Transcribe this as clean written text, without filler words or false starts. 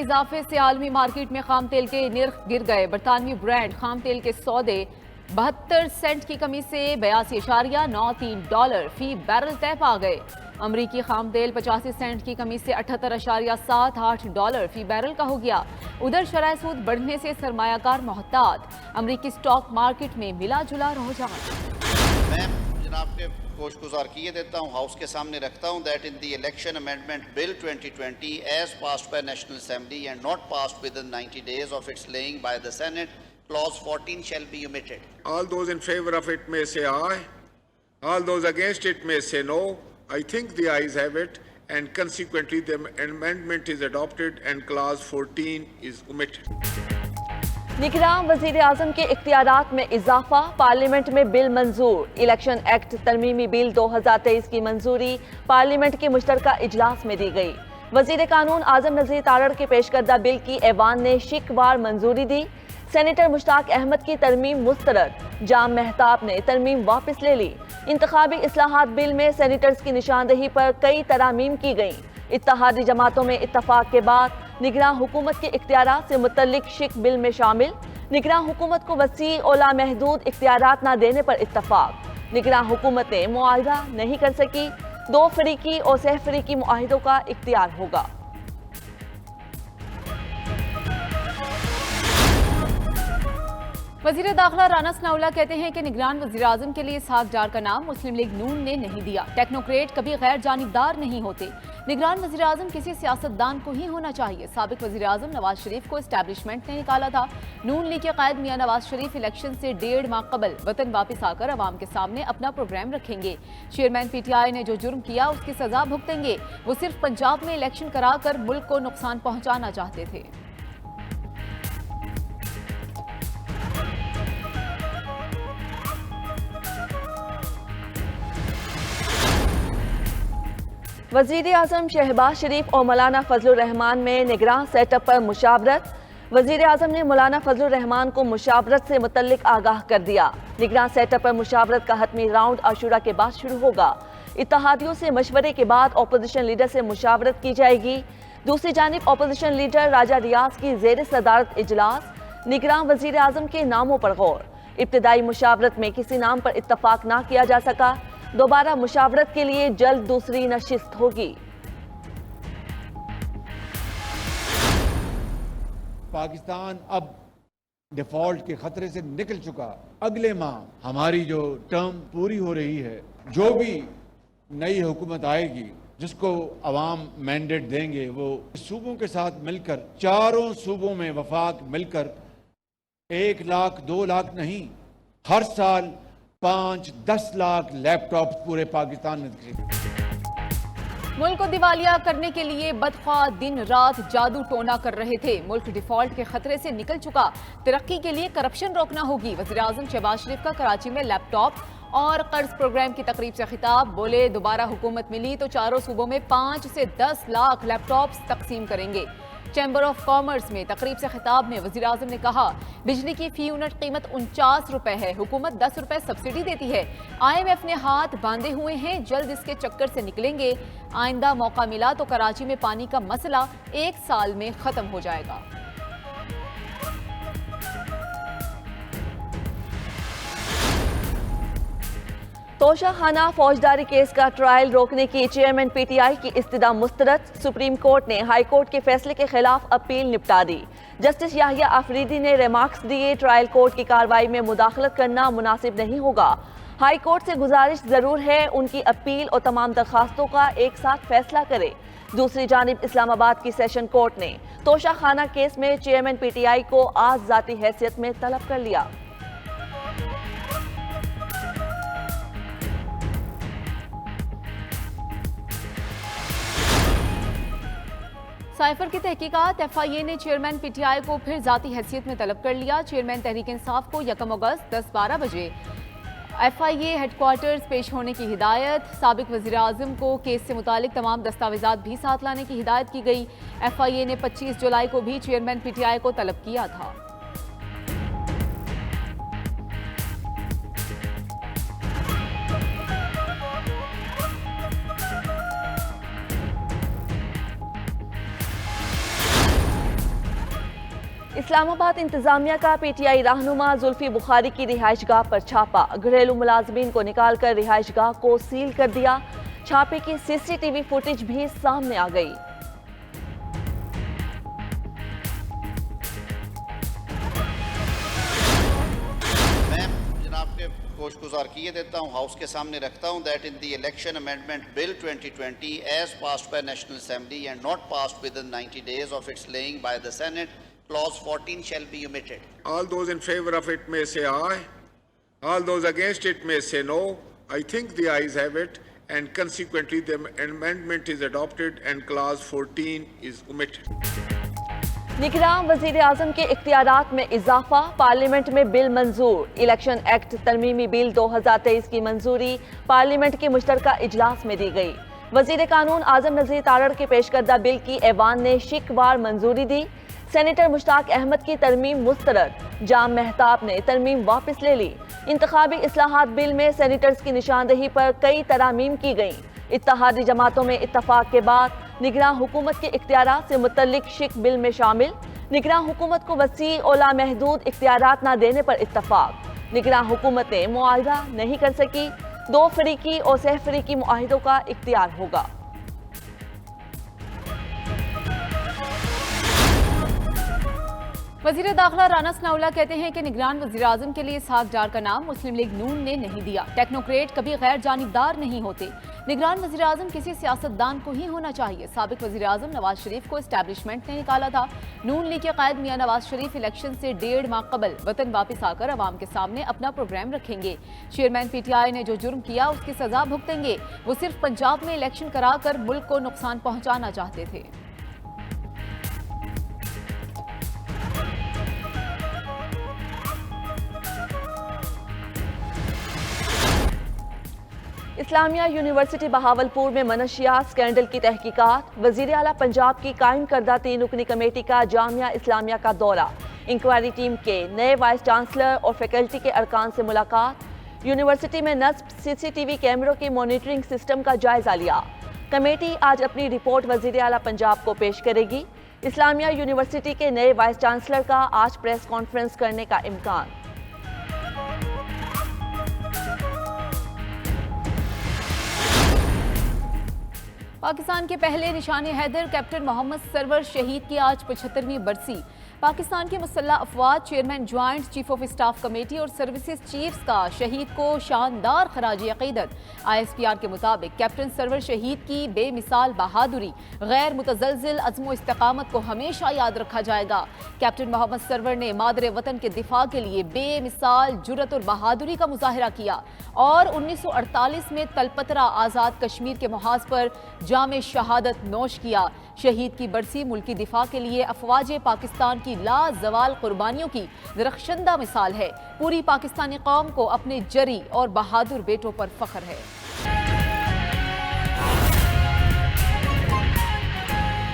اضافے سے عالمی مارکیٹ میں خام تیل کے نرخ گر گئے۔ برطانوی برانڈ خام تیل کے سودے 72 سینٹ کی کمی سے $82.93 فی بیرل طے پا گئے۔ امریکی خام تیل 85 سینٹ کی کمی سے $78.78 فی بیرل کا ہو گیا۔ ادھر شرح سود بڑھنے سے سرمایہ کار محتاط، امریکی سٹاک مارکیٹ میں ملا جلا رجحان۔ میں جناب کے گوش گزار کیے دیتا ہوں، ہاؤس کے سامنے رکھتا ہوں that in the election amendment bill 2020 as passed by National Assembly and not passed within 90 days of its laying by the Senate, clause 14 shall be omitted. All those in favor of it may say aye. All those against it may say no. I think the ayes have it, and consequently the amendment is adopted and clause 14 is omitted. نگراں وزیر اعظم کے اختیارات میں اضافہ، parliament میں بل منظور۔ Election act ترمیمی بل 2023 کی منظوری parliament کے مشترکہ اجلاس میں دی گئی۔ وزیر قانون اعظم نذیر تارڑ کے پیش کردہ بل کی ایوان نے شک وار منظوری دی۔ سینیٹر مشتاق احمد کی ترمیم مسترد، جام مہتاب نے ترمیم واپس لے لی۔ انتخابی اصلاحات بل میں سینیٹرز کی نشاندہی پر کئی ترامیم کی گئیں۔ اتحادی جماعتوں میں اتفاق کے بعد نگراں حکومت کے اختیارات سے متعلق شک بل میں شامل۔ نگراں حکومت کو وسیع اور لامحدود اختیارات نہ دینے پر اتفاق۔ نگراں حکومتیں معاہدہ نہیں کر سکی، 2 فریقی اور سہ فریقی معاہدوں کا اختیار ہوگا۔ وزیر داخلہ رانا ثناءاللہ کہتے ہیں کہ نگران وزیر اعظم کے لیے اسحاق ڈار کا نام مسلم لیگ نون نے نہیں دیا۔ ٹیکنوکریٹ کبھی غیر جانبدار نہیں ہوتے۔ نگران وزیر اعظم کسی سیاستدان کو ہی ہونا چاہیے۔ سابق وزیر اعظم نواز شریف کو اسٹیبلشمنٹ نے نکالا تھا۔ نون لیگ کے قائد میاں نواز شریف الیکشن سے 1.5 ماہ قبل وطن واپس آ کر عوام کے سامنے اپنا پروگرام رکھیں گے۔ چیئرمین پی ٹی آئی نے جو جرم کیا اس کی سزا بھگتیں گے۔ وہ صرف پنجاب میں الیکشن کرا کر ملک کو نقصان پہنچانا چاہتے تھے۔ وزیر اعظم شہباز شریف اور مولانا فضل الرحمان میں نگراں سیٹ اپ پر مشاورت۔ وزیر اعظم نے مولانا فضل الرحمان کو مشاورت سے متعلق آگاہ کر دیا۔ نگراں سیٹ اپ پر مشاورت کا حتمی راؤنڈ عاشورہ کے بعد شروع ہوگا۔ اتحادیوں سے مشورے کے بعد اپوزیشن لیڈر سے مشاورت کی جائے گی۔ دوسری جانب اپوزیشن لیڈر راجہ ریاض کی زیر صدارت اجلاس۔ نگراں وزیر اعظم کے ناموں پر غور۔ ابتدائی مشاورت میں کسی نام پر اتفاق نہ کیا جا سکا۔ دوبارہ مشاورت کے لیے جلد دوسری نشست ہوگی۔ پاکستان اب ڈیفالٹ کے خطرے سے نکل چکا۔ اگلے ماہ ہماری جو ٹرم پوری ہو رہی ہے، جو بھی نئی حکومت آئے گی جس کو عوام مینڈیٹ دیں گے، وہ صوبوں کے ساتھ مل کر، چاروں صوبوں میں وفاق مل کر 1 لاکھ 2 لاکھ نہیں، ہر سال 5-10 لاکھ لیپ ٹاپ پورے پاکستان میں ملک کو دیوالیہ کرنے کے لیے بدخواہ دن رات جادو ٹونا کر رہے تھے۔ ملک ڈیفالٹ کے خطرے سے نکل چکا۔ ترقی کے لیے کرپشن روکنا ہوگی۔ وزیر اعظم شہباز شریف کا کراچی میں لیپ ٹاپ اور قرض پروگرام کی تقریب سے خطاب۔ بولے دوبارہ حکومت ملی تو چاروں صوبوں میں 5 سے 10 لاکھ لیپ ٹاپس تقسیم کریں گے۔ چیمبر آف کامرس میں تقریب سے خطاب میں وزیر اعظم نے کہا، بجلی کی فی یونٹ قیمت 49 روپے ہے، حکومت 10 روپے سبسڈی دیتی ہے۔ IMF نے ہاتھ باندھے ہوئے ہیں، جلد اس کے چکر سے نکلیں گے۔ آئندہ موقع ملا تو کراچی میں پانی کا مسئلہ 1 سال میں ختم ہو جائے گا۔ توشہ خانہ فوجداری کیس کا ٹرائل روکنے کی چیئرمین پی ٹی آئی کی استدعا مسترد۔ سپریم کورٹ نے ہائی کورٹ کے فیصلے کے خلاف اپیل نپٹا دی۔ جسٹس یحییٰ آفریدی نے ریمارکس دیے، ٹرائل کورٹ کی کارروائی میں مداخلت کرنا مناسب نہیں ہوگا۔ ہائی کورٹ سے گزارش ضرور ہے ان کی اپیل اور تمام درخواستوں کا ایک ساتھ فیصلہ کرے۔ دوسری جانب اسلام آباد کی سیشن کورٹ نے توشہ خانہ کیس میں چیئرمین پی ٹی آئی کو آج ذاتی حیثیت میں طلب کر لیا۔ سائفر کی تحقیقات، FIA نے چیئرمین پی ٹی آئی کو پھر ذاتی حیثیت میں طلب کر لیا۔ چیئرمین تحریک انصاف کو 1 اگست 10-12 بجے FIA ہیڈ کوارٹرز پیش ہونے کی ہدایت۔ سابق وزیر اعظم کو کیس سے متعلق تمام دستاویزات بھی ساتھ لانے کی ہدایت کی گئی۔ FIA نے 25 جولائی کو بھی چیئرمین پی ٹی آئی کو طلب کیا تھا۔ اسلام آباد انتظامیہ کا پی ٹی آئی رہنما زلفی بخاری کی رہائش گاہ پر چھاپا، گھریلو ملازمین کو نکال کر رہائش گاہ کو سیل کر دیا، چھاپے کی سی سی ٹی وی فوٹیج بھی سامنے آ گئی۔ میں جناب کے گوش گزار کیے دیتا ہوں، ہاؤس کے سامنے رکھتا ہوں that in the election amendment bill 2020 as passed by National Assembly and not passed within 90 days of its laying by the Senate, clause 14 shall be omitted. All those in favor of it may say aye. All those against it may say no. I think the ayes have it, and consequently the amendment is adopted and clause 14 is omitted. نگراں وزیر اعظم کے اختیارات میں اضافہ، parliament میں بل منظور، election act ترمیمی بل 2023 کی منظوری parliament کے مشترکہ اجلاس میں دی گئی۔ وزیر قانون اعظم نذیر تارڑ کے پیش کردہ بل کی ایوان نے شک وار منظوری دی۔ سینیٹر مشتاق احمد کی ترمیم مسترد، جام مہتاب نے ترمیم واپس لے لی۔ انتخابی اصلاحات بل میں سینیٹرز کی نشاندہی پر کئی ترامیم کی گئیں۔ اتحادی جماعتوں میں اتفاق کے بعد نگراں حکومت کے اختیارات سے متعلق شک بل میں شامل، نگراں حکومت کو وسیع اور لامحدود اختیارات نہ دینے پر اتفاق۔ نگراں حکومتیں معاہدہ نہیں کر سکی، 2 فریقی اور سہ فریقی معاہدوں کا اختیار ہوگا۔ وزیر داخلہ رانا ثناءاللہ کہتے ہیں کہ نگران وزیر اعظم کے لیے اسحاق ڈار کا نام مسلم لیگ نون نے نہیں دیا۔ ٹیکنوکریٹ کبھی غیر جانبدار نہیں ہوتے۔ نگران وزیر اعظم کسی سیاستدان کو ہی ہونا چاہیے۔ سابق وزیر اعظم نواز شریف کو اسٹیبلشمنٹ نے نکالا تھا۔ نون لیگ کے قائد میاں نواز شریف الیکشن سے 1.5 ماہ قبل وطن واپس آ کر عوام کے سامنے اپنا پروگرام رکھیں گے۔ چیئرمین پی ٹی آئی نے جو جرم کیا اس کی سزا بھگتیں گے۔ وہ صرف پنجاب میں الیکشن کرا کر ملک کو نقصان پہنچانا چاہتے تھے۔ اسلامیہ یونیورسٹی بہاولپور میں منشیات سکینڈل کی تحقیقات، وزیر اعلیٰ پنجاب کی قائم کردہ 3 رکنی کمیٹی کا جامعہ اسلامیہ کا دورہ، انکوائری ٹیم کے نئے وائس چانسلر اور فیکلٹی کے ارکان سے ملاقات، یونیورسٹی میں نصب سی سی ٹی وی کیمروں کی مانیٹرنگ سسٹم کا جائزہ لیا۔ کمیٹی آج اپنی رپورٹ وزیر اعلیٰ پنجاب کو پیش کرے گی۔ اسلامیہ یونیورسٹی کے نئے وائس چانسلر کا آج پریس کانفرنس کرنے کا امکان۔ پاکستان کے پہلے نشان حیدر کیپٹن محمد سرور شہید کی آج 75ویں برسی۔ پاکستان کے مسلح افواج chairman joint chief of staff committee اور سروسز چیفز کا شہید کو شاندار خراج عقیدت۔ آئی ایس پی آر کے مطابق کیپٹن سرور شہید کی بے مثال بہادری، غیر متزلزل عزم و استقامت کو ہمیشہ یاد رکھا جائے گا۔ کیپٹن محمد سرور نے مادر وطن کے دفاع کے لیے بے مثال جرأت اور بہادری کا مظاہرہ کیا اور 1948 میں تلپترا آزاد کشمیر کے محاذ پر جام شہادت نوش کیا۔ شہید کی برسی ملکی دفاع کے لیے افواج پاکستان کی لازوال قربانیوں کی درخشندہ مثال ہے۔ پوری پاکستانی قوم کو اپنے جری اور بہادر بیٹوں پر فخر ہے۔